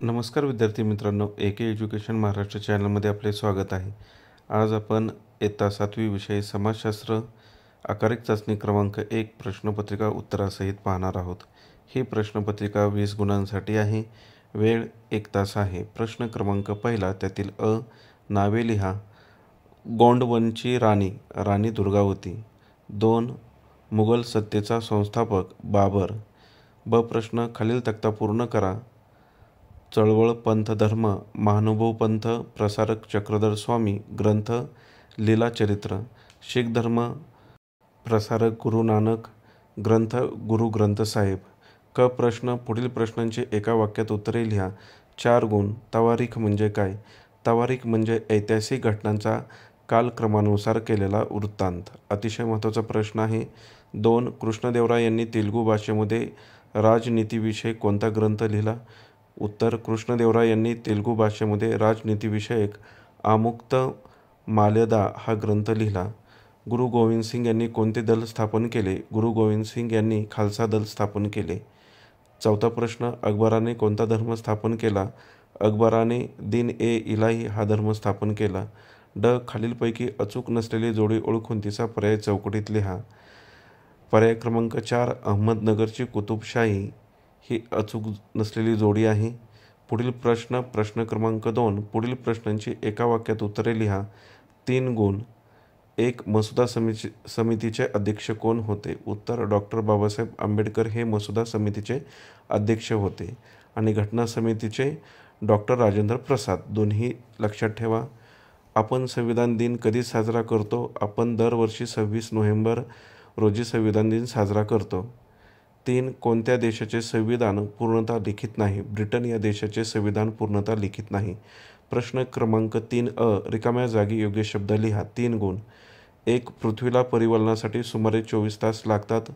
नमस्कार विद्यार्थी मित्रांनो, एके एज्युकेशन महाराष्ट्र चॅनलमध्ये आपले स्वागत आहे। आज आपण इयत्ता 7वी विषय समाजशास्त्र आकारिक चाचणी क्रमांक 1 प्रश्नपत्रिका उत्तरासहित पाहणार आहोत। ही प्रश्नपत्रिका 20 गुणांसाठी आहे। वेळ 1 तास आहे। प्रश्न क्रमांक पहिला, त्यातील अ, नावे लिहा। गोंडवनची राणी, राणी दुर्गावती। 2. मुघल सत्तेचा संस्थापक बाबर। ब प्रश्न, खालील तक्ता पूर्ण करा। चळवळ, पंथ, धर्म, महानुभव पंथ, प्रसारक चक्रधर स्वामी, ग्रंथ लीलाचरित्र। शीख धर्म, प्रसारक गुरु नानक, ग्रंथ गुरु ग्रंथ साहेब। क प्रश्न, पुढील प्रश्नांची एका वाक्यात उत्तरे लिहा। 4 गुण। तवारीख म्हणजे काय? तवारीख म्हणजे ऐतिहासिक घटनांचा कालक्रमानुसार केलेला वृत्तांत। अतिशय महत्त्वाचा प्रश्न आहे। 2. कृष्णदेवराय यांनी तेलुगू भाषेमध्ये राजनीतीविषयक कोणता ग्रंथ लिहिला? उत्तर, कृष्णदेवराय यांनी तेलुगू भाषेमध्ये राजनीतीविषयक आमुक्तमाल्यदा हा ग्रंथ लिहिला। गुरु गोविंद सिंग यांनी कोणते दल स्थापन केले? गुरु गोविंद सिंग यांनी खालसा दल स्थापन केले। 4था प्रश्न, अकबराने कोणता धर्म स्थापन केला? अकबराने दीन-ए-इलाही हा धर्म स्थापन केला। ड. खालीलपैकी अचूक नसलेली जोडी ओळखून तिचा पर्याय चौकटीत लिहा। पर्याय क्रमांक 4, अहमदनगरची कुतुबशाही ही अचूक नसलेली जोडी आहे। पुढील प्रश्न, प्रश्न क्रमांक 2, पुढील प्रश्नांची एका वाक्यात उत्तरे लिहा। 3 गुण। 1. मसुदा समितीचे अध्यक्ष कोण होते? उत्तर, डॉक्टर बाबासाहेब आंबेडकर हे मसुदा समितीचे अध्यक्ष होते आणि घटना समितीचे डॉक्टर राजेंद्र प्रसाद। दोन्ही लक्षात ठेवा। आपण संविधान दिन कधी साजरा करतो? आपण दरवर्षी 26 नोव्हेंबर रोजी संविधान दिन साजरा करतो। 3. कोणत्या देशाचे संविधान पूर्णतः लिखित नाही? ब्रिटन या देशाचे संविधान पूर्णतः लिखित नाही। प्रश्न क्रमांक 3 अ, रिकाम्या जागी योग्य शब्द लिहा। 3 गुण। 1. पृथ्वीला परिवलनासाठी सुमारे 24 तास लागतात।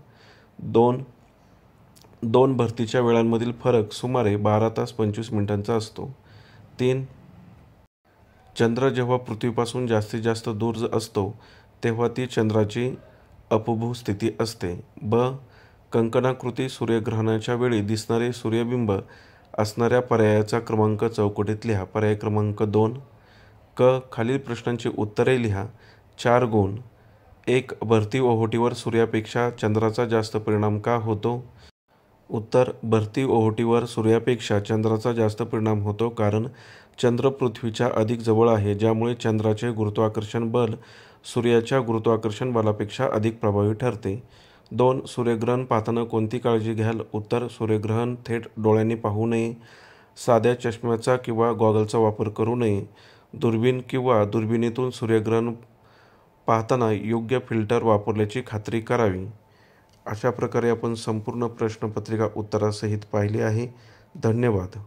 2. भरतीच्या वेळांमधील फरक सुमारे 12 तास 25 मिनिटांचा असतो। 3. चंद्र जेव्हा पृथ्वीपासून जास्तीत जास्त दूर असतो तेव्हा ती चंद्राची अपभू स्थिती असते। ब. कंकणाकृती सूर्यग्रहणाच्या वेळी दिसणारे सूर्यबिंब असणाऱ्या पर्यायाचा क्रमांक चौकटीत लिहा। पर्याय क्रमांक 2। क. खालील प्रश्नांची उत्तरे लिहा। 4 गुण। 1. भरती ओहोटीवर सूर्यापेक्षा चंद्राचा जास्त परिणाम का होतो? उत्तर, भरती ओहोटीवर सूर्यापेक्षा चंद्राचा जास्त परिणाम होतो कारण चंद्र पृथ्वीच्या अधिक जवळ आहे, ज्यामुळे चंद्राचे गुरुत्वाकर्षण बल सूर्याच्या गुरुत्वाकर्षण बलापेक्षा अधिक प्रभावी ठरते। 2. सूर्यग्रहण पाहताना कोणती काळजी घ्याल? उत्तर, सूर्यग्रहण थेट डोळ्यांनी पाहू नये, साध्या चष्म्याचा किंवा गॉगलचा वापर करू नये, दुर्बीण किंवा दुर्बिणीतून सूर्यग्रहण पाहताना योग्य फिल्टर वापरल्याची खात्री करावी। अशा प्रकारे आपण संपूर्ण प्रश्नपत्रिका उत्तरासहित पाहिली आहे। धन्यवाद।